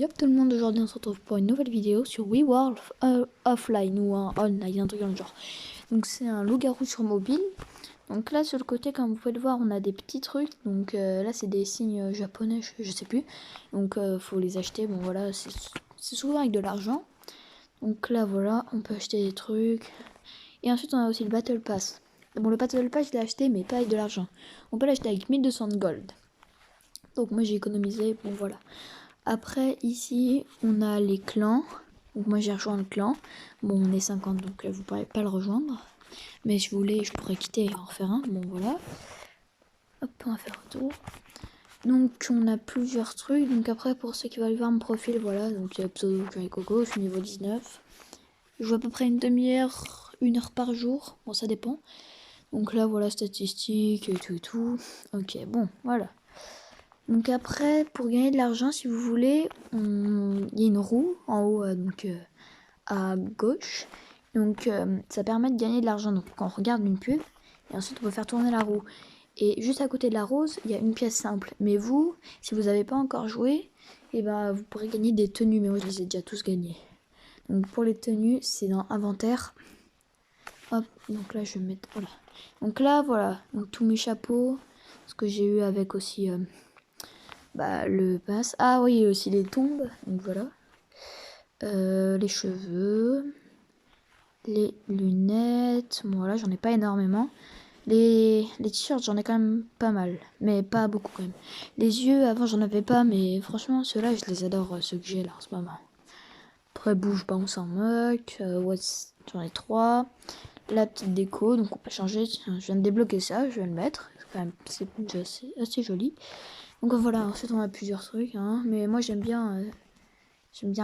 Yop tout le monde, aujourd'hui on se retrouve pour une nouvelle vidéo sur We World Offline ou un online, un truc dans le genre. Donc c'est un loup-garou sur mobile. Donc là sur le côté, comme vous pouvez le voir, on a des petits trucs. Donc là c'est des signes japonais, je sais plus. Donc faut les acheter, bon voilà, c'est souvent avec de l'argent. Donc là voilà, on peut acheter des trucs. Et ensuite on a aussi le Battle Pass. Bon, le Battle Pass je l'ai acheté mais pas avec de l'argent. On peut l'acheter avec 1200 de gold. Donc moi j'ai économisé, bon voilà. Après ici on a les clans. Donc moi j'ai rejoint le clan. Bon on est 50 donc vous pourrez pas le rejoindre. Mais si vous voulez je pourrais quitter et en refaire un. Bon voilà. Hop on va faire un tour. Donc on a plusieurs trucs. Donc après pour ceux qui veulent voir mon profil voilà. Donc il y a pseudo Curry Coco, je suis niveau 19. Je joue à peu près une demi-heure, 1 heure par jour. Bon ça dépend. Donc là voilà statistiques et tout et tout. Ok bon voilà. Donc après, pour gagner de l'argent, si vous voulez, il y a une roue en haut, à gauche. Donc ça permet de gagner de l'argent. Donc quand on regarde une pub, et ensuite on peut faire tourner la roue. Et juste à côté de la rose, il y a une pièce simple. Mais vous, si vous n'avez pas encore joué, et ben vous pourrez gagner des tenues. Mais moi je les ai déjà tous gagnés. Donc pour les tenues, c'est dans inventaire. Hop, donc là je vais mettre, voilà. Donc là voilà, donc tous mes chapeaux, ce que j'ai eu avec aussi... le pass. Ah oui, aussi les tombes. Donc voilà. Les cheveux. Les lunettes. Bon, voilà, j'en ai pas énormément. Les t-shirts, j'en ai quand même pas mal. Mais pas beaucoup quand même. Les yeux, avant, j'en avais pas. Mais franchement, ceux-là, je les adore, ceux que j'ai là en ce moment. Après, bouge pas, on s'en moque. J'en ai 3. La petite déco, donc on peut changer. Tiens, je viens de débloquer ça, je vais le mettre. C'est déjà assez joli. Donc voilà, ensuite on a plusieurs trucs, hein, mais moi j'aime bien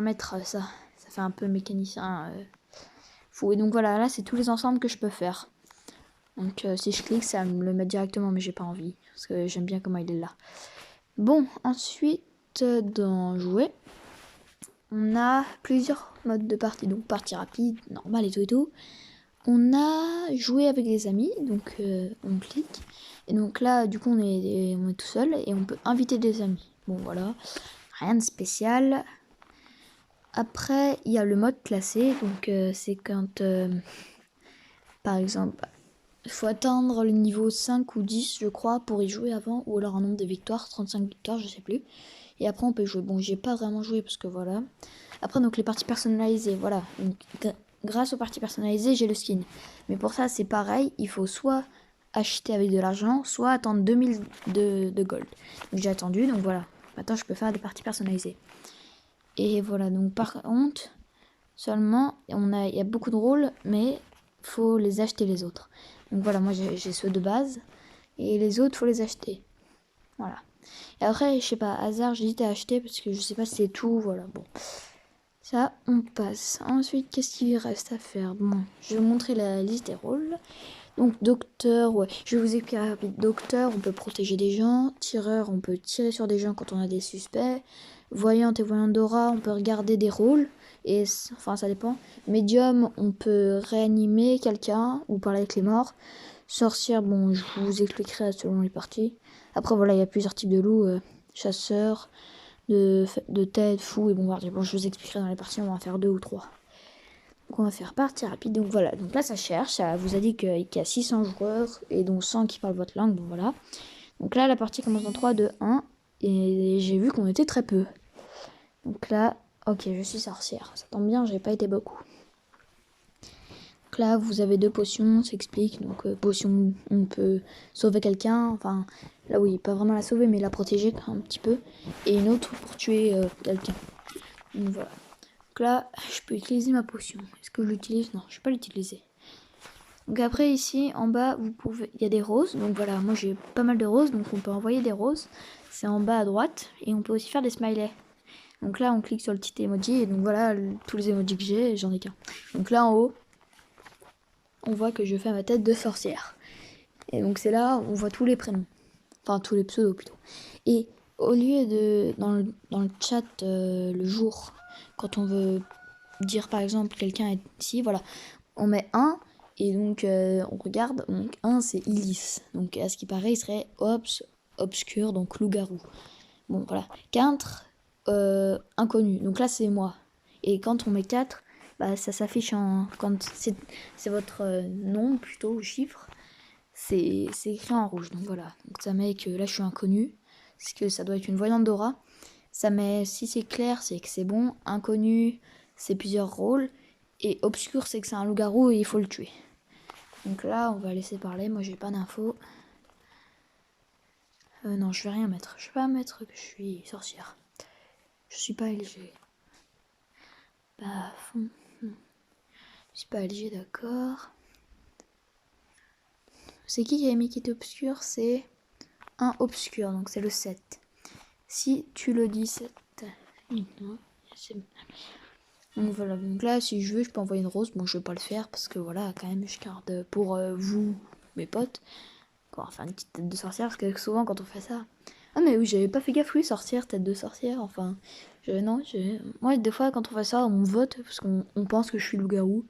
mettre ça. Ça fait un peu mécanicien fou. Et donc voilà, là c'est tous les ensembles que je peux faire. Donc si je clique, ça me le met directement, mais j'ai pas envie parce que j'aime bien comment il est là. Bon, ensuite dans jouer, on a plusieurs modes de partie. Donc partie rapide, normale et tout et tout. On a joué avec des amis, donc on clique. Et donc là, du coup, on est tout seul et on peut inviter des amis. Bon, voilà, rien de spécial. Après, il y a le mode classé. Donc c'est quand, par exemple, il faut atteindre le niveau 5 ou 10, je crois, pour y jouer avant. Ou alors un nombre de victoires, 35 victoires, je sais plus. Et après, on peut jouer. Bon, j'ai pas vraiment joué parce que voilà. Après, donc les parties personnalisées, voilà. Donc, grâce aux parties personnalisées, j'ai le skin. Mais pour ça, c'est pareil. Il faut soit acheter avec de l'argent, soit attendre 2000 de gold. Donc j'ai attendu, donc voilà. Maintenant, je peux faire des parties personnalisées. Et voilà, donc par contre, seulement, il y a beaucoup de rôles, mais faut les acheter les autres. Donc voilà, moi j'ai ceux de base. Et les autres, faut les acheter. Voilà. Et après, je sais pas, hasard, j'hésite à acheter parce que je sais pas si c'est tout, voilà, bon. Ça, on passe. Ensuite, qu'est-ce qu'il reste à faire? Bon, je vais vous montrer la liste des rôles. Donc, docteur, ouais, je vais vous expliquer rapide. Docteur, on peut protéger des gens. Tireur, on peut tirer sur des gens quand on a des suspects. Voyante et voyante d'aura, on peut regarder des rôles. Et, enfin, ça dépend. Médium, on peut réanimer quelqu'un ou parler avec les morts. Sorcière, bon, je vous expliquerai selon les parties. Après, voilà, il y a plusieurs types de loups. Chasseur, de tête, fou et bombardier. Bon, je vous expliquerai dans les parties, on va en faire 2 ou 3. Donc on va faire partie rapide. Donc voilà, donc là ça cherche, ça vous a dit qu'il y a 600 joueurs et donc 100 qui parlent votre langue, donc voilà. Donc là la partie commence en 3, 2, 1 et j'ai vu qu'on était très peu. Donc là, ok, je suis sorcière, ça tombe bien, j'ai pas été beaucoup. Donc là vous avez 2 potions, ça explique. Donc potion, on peut sauver quelqu'un, enfin là oui, pas vraiment la sauver mais la protéger un petit peu. Et une autre pour tuer quelqu'un. Donc voilà. Donc là, je peux utiliser ma potion. Est-ce que je l'utilise? Non, je vais pas l'utiliser. Donc après ici, en bas, il y a des roses. Donc voilà, moi j'ai pas mal de roses, donc on peut envoyer des roses. C'est en bas à droite. Et on peut aussi faire des smileys. Donc là, on clique sur le petit emoji. Et donc voilà, tous les emojis que j'ai, j'en ai qu'un. Donc là en haut, on voit que je fais ma tête de sorcière. Et donc c'est là, on voit tous les prénoms. Enfin, tous les pseudos plutôt. Et au lieu de, dans le chat, le jour, quand on veut dire par exemple quelqu'un est ici, voilà, on met 1 et donc on regarde, donc 1 c'est Illis, donc à ce qui paraît il serait obscur, donc loup-garou. Bon voilà, 4 inconnu. Donc là, c'est moi. Et quand on met 4, bah, ça s'affiche en... Quand c'est votre nom, plutôt, ou chiffre, c'est écrit en rouge. Donc voilà. Donc ça met que là, je suis inconnu. Parce que ça doit être une voyante d'aura. Ça met, si c'est clair, c'est que c'est bon. Inconnu, c'est plusieurs rôles. Et obscur, c'est que c'est un loup-garou et il faut le tuer. Donc là, on va laisser parler. Moi, j'ai pas d'infos. Non, je vais rien mettre. Je vais pas mettre que je suis sorcière. Je suis pas LG. Bah, je suis pas LG, d'accord. C'est qui a mis qui était obscur? C'est un obscur, donc c'est le 7. Si tu le dis 7. Donc voilà, donc là, si je veux, je peux envoyer une rose. Bon, je vais pas le faire parce que voilà, quand même, je garde pour vous, mes potes. Enfin, une petite tête de sorcière parce que souvent, quand on fait ça. Ah, mais oui, j'avais pas fait gaffe, oui, sorcière, tête de sorcière. Enfin, moi, des fois, quand on fait ça, on vote parce qu'on pense que je suis loup-garou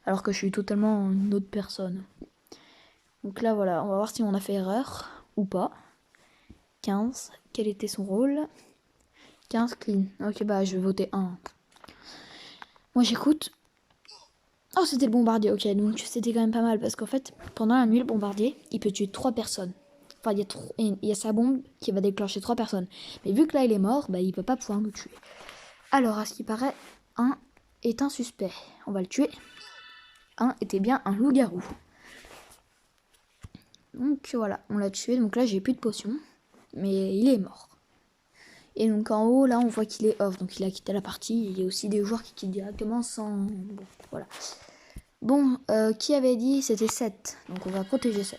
alors que je suis totalement une autre personne. Donc là, voilà, on va voir si on a fait erreur ou pas. 15, quel était son rôle? 15, clean. Ok, bah, je vais voter 1. Moi, j'écoute. Oh, c'était le bombardier, ok, donc c'était quand même pas mal parce qu'en fait, pendant la nuit, le bombardier, il peut tuer 3 personnes. Enfin, il y a sa bombe qui va déclencher 3 personnes. Mais vu que là, il est mort, bah, il peut pas pouvoir nous tuer. Alors, à ce qui paraît, 1 est un suspect. On va le tuer. 1 était bien un loup-garou. Donc voilà, on l'a tué. Donc là, j'ai plus de potions. Mais il est mort. Et donc en haut, là, on voit qu'il est off. Donc il a quitté la partie. Il y a aussi des joueurs qui quittent directement sans... Bon, voilà. Bon, qui avait dit c'était 7. Donc on va protéger 7.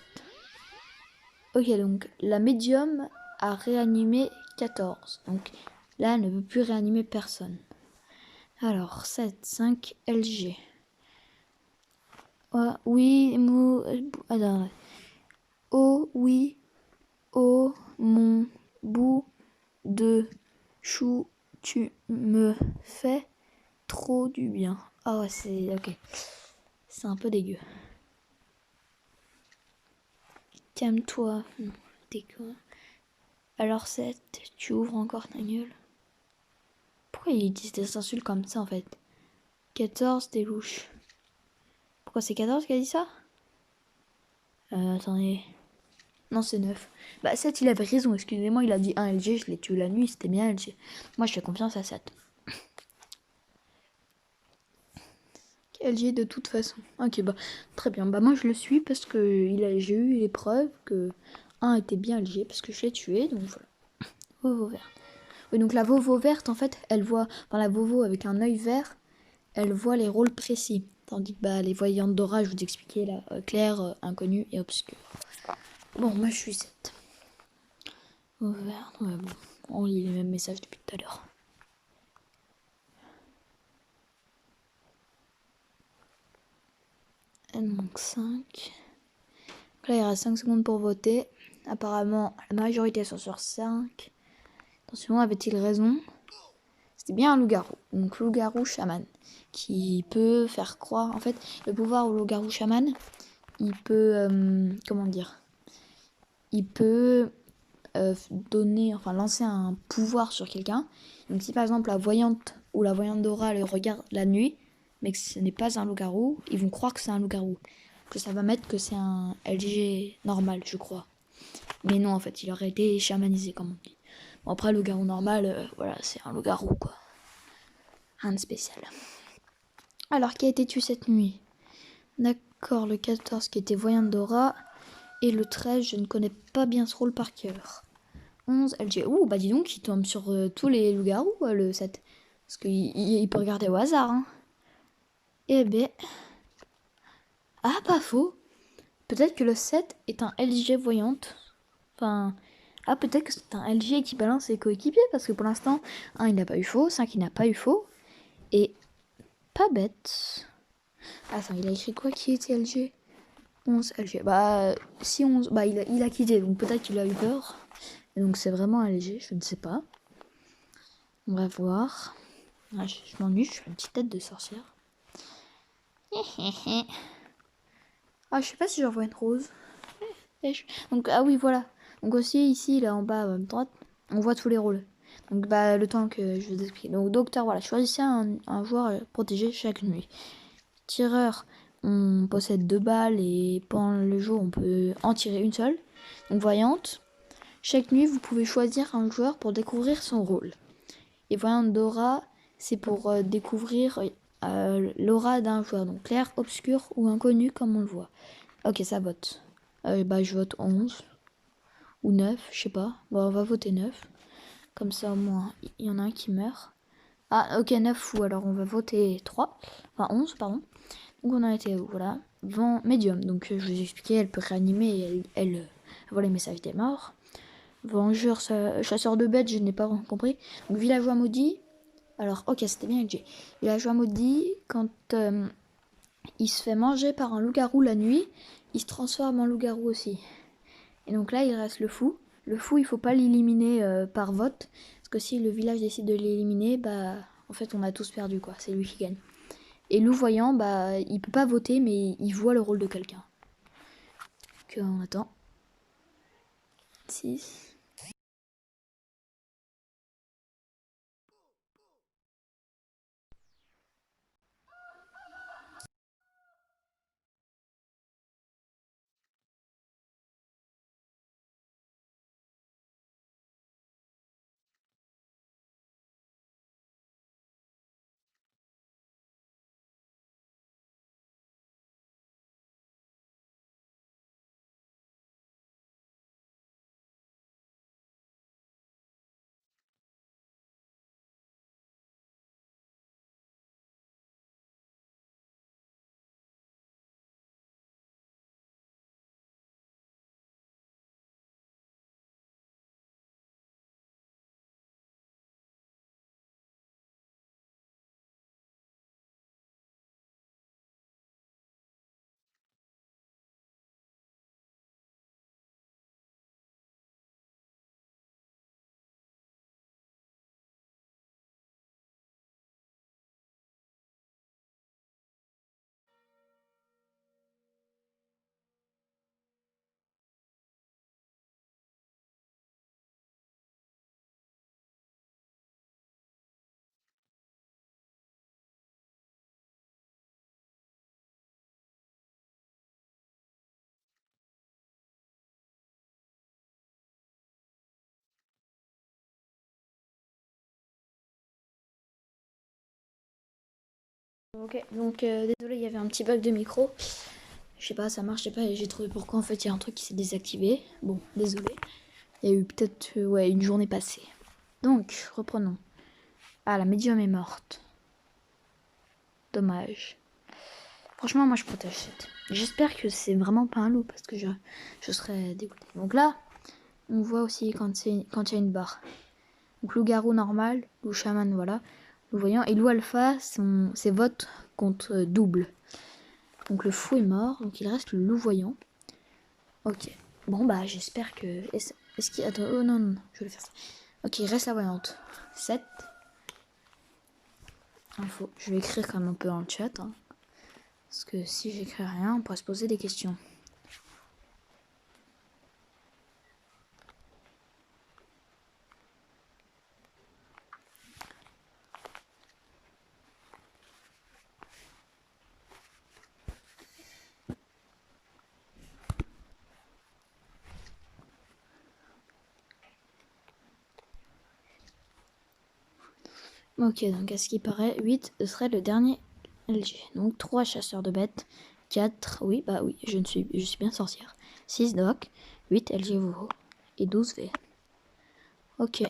Ok, donc la médium a réanimé 14. Donc là, elle ne peut plus réanimer personne. Alors, 7, 5, LG. Oh, oui, attends. Oh, oui, oh, mon bout de chou, tu me fais trop du bien. Ah ouais, c'est... Ok. C'est un peu dégueu. Calme-toi. T'es quoi? Alors 7, tu ouvres encore ta gueule. Pourquoi il dit des insultes comme ça en fait? 14, t'es louche. Pourquoi c'est 14 qui a dit ça? Attendez. Non, c'est 9. Bah 7, il avait raison, excusez-moi, il a dit 1 LG, je l'ai tué la nuit, c'était bien LG. Moi, je fais confiance à 7. LG de toute façon. Ok, bah très bien. Bah moi, je le suis parce que j'ai eu les preuves que 1 était bien LG parce que je l'ai tué, donc voilà. Vovo verte. Oui, donc la Vovo verte, en fait, elle voit, dans la Vovo avec un œil vert, elle voit les rôles précis. Tandis que bah, les voyantes d'aura, je vous expliquais là, clair, inconnu et obscur. Bon, moi je suis 7. Vert, ouais, bon. On lit les mêmes messages depuis tout à l'heure. Donc 5. Là, il reste 5 secondes pour voter. Apparemment, la majorité sont sur 5. Attention, avait-il raison? C'était bien un loup-garou. Donc loup-garou chaman. Qui peut faire croire... En fait, le pouvoir au loup-garou chaman, il peut... comment dire? Il peut donner... Enfin, lancer un pouvoir sur quelqu'un. Donc si par exemple la voyante ou la voyante d'aura le regarde la nuit, mais que ce n'est pas un loup-garou, ils vont croire que c'est un loup-garou. Que ça va mettre que c'est un LG normal, je crois. Mais non, en fait, il aurait été chamanisé, comme on dit. Bon, après, le loup-garou normal, voilà, c'est un loup-garou, quoi. Rien de spécial. Alors, qui a été tué cette nuit? D'accord, le 14 qui était voyante d'aura. Et le 13, je ne connais pas bien ce rôle par cœur. 11, LG. Ouh, bah dis donc, il tombe sur tous les loups-garous, le 7. Parce qu'il peut regarder au hasard, hein. Eh ben... Ah, pas faux. Peut-être que le 7 est un LG voyante. Enfin... Ah, peut-être que c'est un LG qui balance ses coéquipiers. Parce que pour l'instant, 1, il n'a pas eu faux. 5, il n'a pas eu faux. Et... Pas bête. Attends, il a écrit quoi qui était LG? 11 LG. Bah, si 11... Bah, il a quitté. Donc peut-être qu'il a eu peur. Et donc c'est vraiment un LG, je ne sais pas. On va voir. Ah, je m'ennuie, je fais une petite tête de sorcière. Ah, je sais pas si j'envoie une rose. Donc, ah oui, voilà. Donc aussi, ici, là, en bas, à droite, on voit tous les rôles. Donc le temps que je vous explique. Donc docteur, voilà, choisissez un joueur protégé chaque nuit. Tireur, on possède 2 balles et pendant le jour on peut en tirer une seule. Donc voyante, chaque nuit vous pouvez choisir un joueur pour découvrir son rôle. Et voyante d'aura, c'est pour découvrir l'aura d'un joueur. Donc clair, obscur ou inconnu comme on le voit. Ok, ça vote. Je vote 11 ou 9, je sais pas. Bon, on va voter 9. Comme ça, au moins, il y en a un qui meurt. Ah, ok, 9 fous. Alors, on va voter 3. Enfin, 11, pardon. Donc, on a été, voilà. Vent médium. Donc, je vous ai expliqué, elle peut réanimer et elle voit les messages des morts. Vengeur, chasseur de bêtes, je n'ai pas compris. Donc, villageois maudit. Alors, ok, c'était bien LG. Villageois maudit, quand il se fait manger par un loup-garou la nuit, il se transforme en loup-garou aussi. Et donc là, il reste le fou. Le fou, il faut pas l'éliminer par vote. Parce que si le village décide de l'éliminer, en fait, on a tous perdu, quoi. C'est lui qui gagne. Et loup-voyant, il peut pas voter, mais il voit le rôle de quelqu'un. Donc, on attend. 6. Ok, donc désolé, il y avait un petit bug de micro. Je sais pas, ça marchait pas et j'ai trouvé pourquoi. En fait, il y a un truc qui s'est désactivé. Bon, désolé. Il y a eu peut-être une journée passée. Donc, reprenons. Ah, la médium est morte. Dommage. Franchement, moi, je protège cette. J'espère que c'est vraiment pas un loup parce que je serais dégoûtée. Donc là, on voit aussi quand il y a une barre. Donc loup-garou normal, loup chaman, voilà. Loup voyant. Et loup alpha, ses votes comptent double. Donc le fou est mort, donc il reste le loup voyant. Ok. Bon, j'espère que... Est-ce qu'il... Attends, oh non, non, je vais faire ça. Ok, il reste la voyante. 7. Info. Je vais écrire comme un peu dans le chat. Hein. Parce que si j'écris rien, on pourrait se poser des questions. Ok, donc à ce qui paraît, 8 serait le dernier LG. Donc 3 chasseurs de bêtes, 4, oui, je suis bien sorcière. 6 doc, 8 LG Vovo et 12 V. Ok.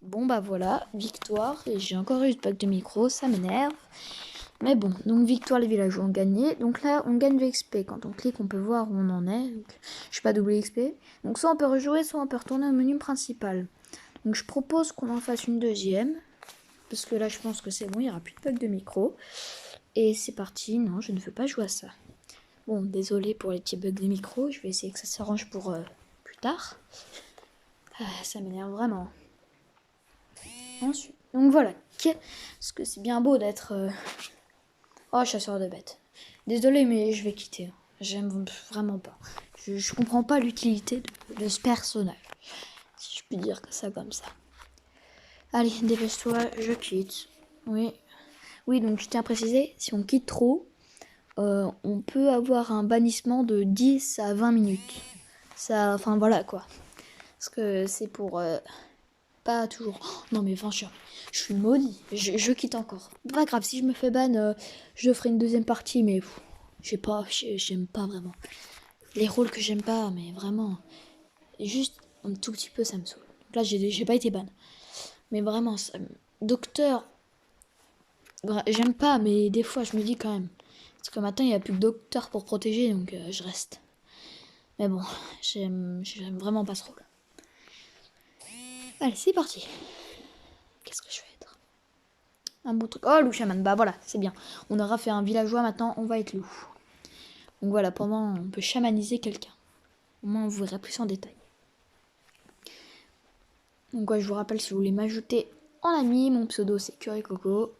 Bon bah voilà, victoire. Et j'ai encore eu le pack de micro, ça m'énerve. Mais bon, donc victoire, les villageois ont gagné. Donc là, on gagne de l'XP. Quand on clique, on peut voir où on en est. Donc, je suis pas double XP. Donc soit on peut rejouer, soit on peut retourner au menu principal. Donc je propose qu'on en fasse une deuxième. Parce que là, je pense que c'est bon, il n'y aura plus de pack de micro. Et c'est parti. Non, je ne veux pas jouer à ça. Bon, désolé pour les petits bugs de micro. Je vais essayer que ça s'arrange pour plus tard. Ça m'énerve vraiment. Ensuite, donc voilà. Parce que c'est bien beau d'être... Oh, chasseur de bêtes. Désolé, mais je vais quitter. J'aime vraiment pas. Je comprends pas l'utilité de ce personnage. Si je puis dire que ça comme ça. Allez, dépêche-toi, je quitte. Oui. Oui, donc je tiens à préciser, si on quitte trop, on peut avoir un bannissement de 10 à 20 minutes. Ça, enfin voilà quoi. Parce que c'est pour... pas toujours... Oh, non mais franchement, je suis maudit. Je quitte encore. Pas grave, si je me fais ban, je ferai une deuxième partie, mais... j'aime pas vraiment. Les rôles que j'aime pas, mais vraiment... Juste un tout petit peu, ça me saoule. Donc là, j'ai pas été ban. Mais vraiment, docteur... J'aime pas, mais des fois, je me dis quand même. Parce que maintenant, il n'y a plus que docteur pour protéger, donc je reste. Mais bon, j'aime vraiment pas ce rôle. Allez, c'est parti. Qu'est-ce que je vais être? Un bon truc. Oh, loup chaman. Bah voilà, c'est bien. On aura fait un villageois, maintenant on va être loup. Donc voilà, pendant on peut chamaniser quelqu'un. Au moins on vous verra plus en détail. Donc ouais, je vous rappelle, si vous voulez m'ajouter en ami, mon pseudo c'est Currycoco.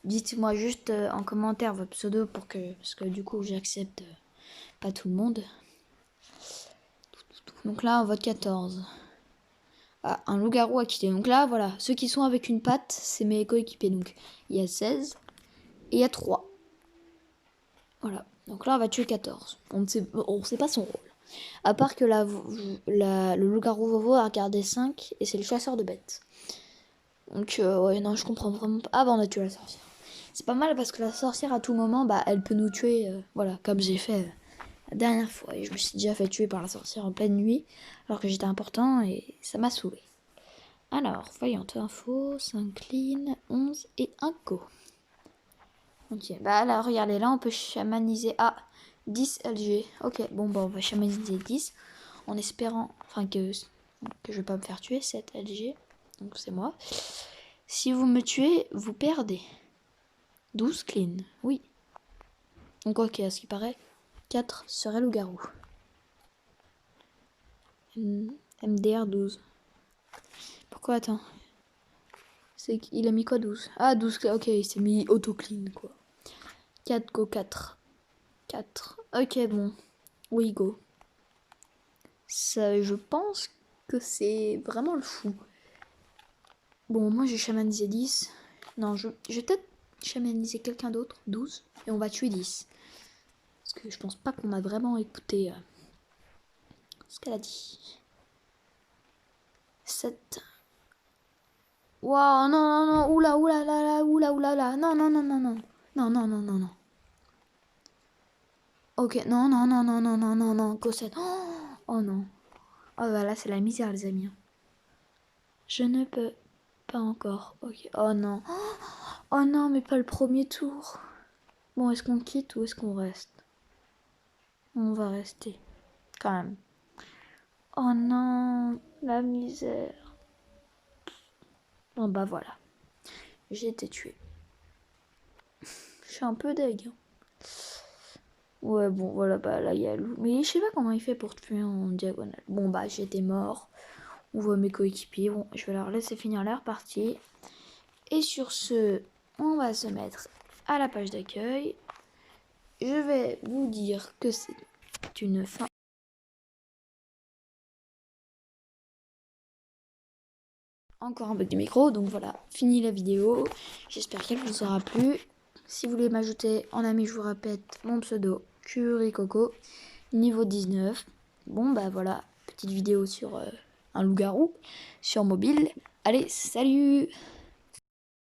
Dites-moi juste en commentaire votre pseudo pour que... Parce que du coup j'accepte pas tout le monde. Donc là on vote 14. Ah, un loup-garou à quitter. Donc là, voilà, ceux qui sont avec une patte, c'est mes coéquipiers. Donc il y a 16 et il y a 3. Voilà, donc là on va tuer 14. On ne sait pas son rôle. À part que le loup-garou Vovo a regardé 5 et c'est le chasseur de bêtes. Donc ouais, non, je comprends vraiment pas. Ah bah on a tué la sorcière. C'est pas mal parce que la sorcière à tout moment, bah elle peut nous tuer, voilà, comme j'ai fait la dernière fois. Et je me suis déjà fait tuer par la sorcière en pleine nuit alors que j'étais important et ça m'a saoulé. Alors, voyante info, 5 clean, 11 et 1 go. Ok, bah là, regardez, là, on peut chamaniser à 10 LG. Ok, bon, bah, on va chamaniser 10 en espérant, enfin, que je vais pas me faire tuer, 7 LG. Donc, c'est moi. Si vous me tuez, vous perdez. 12 clean, oui. Donc, ok, à ce qui paraît, 4 serait loup-garou. MDR 12. Pourquoi, attends? C'est qu'il a mis quoi, 12? Ah, 12, ok, il s'est mis auto-clean, quoi. 4 go 4. 4. Ok, bon. Oui, go. Ça, je pense que c'est vraiment le fou. Bon, moi j'ai chamanisé 10. Non, je vais peut-être chamaniser quelqu'un d'autre. 12. Et on va tuer 10. Parce que je pense pas qu'on a vraiment écouté ce qu'elle a dit. 7. Waouh, non, non, non. Oula, oula, là, là, oula, oula, là. Non, non, non, non, non. Non, non, non, non, non. Ok, non, non, non, non, non, non, non, non. Go 7. Oh non. Oh bah là, c'est la misère, les amis. Je ne peux pas encore. Ok. Oh non. Oh non, mais pas le premier tour. Bon, est-ce qu'on quitte ou est-ce qu'on reste? On va rester. Quand même. Oh non, la misère. Bon bah voilà. J'ai été tuée. Je suis un peu deg. Ouais, bon, voilà, bah là, il y a loup. Mais je sais pas comment il fait pour tuer en diagonale. Bon, bah, j'étais mort. On voit mes coéquipiers. Bon, je vais leur laisser finir leur partie. Et sur ce, on va se mettre à la page d'accueil. Je vais vous dire que c'est une fin. Encore un bug de micro, donc voilà, fini la vidéo. J'espère qu'elle vous aura plu. Si vous voulez m'ajouter en ami, je vous répète, mon pseudo, Currycoco, niveau 19. Bon bah voilà, petite vidéo sur un loup-garou, sur mobile. Allez, salut!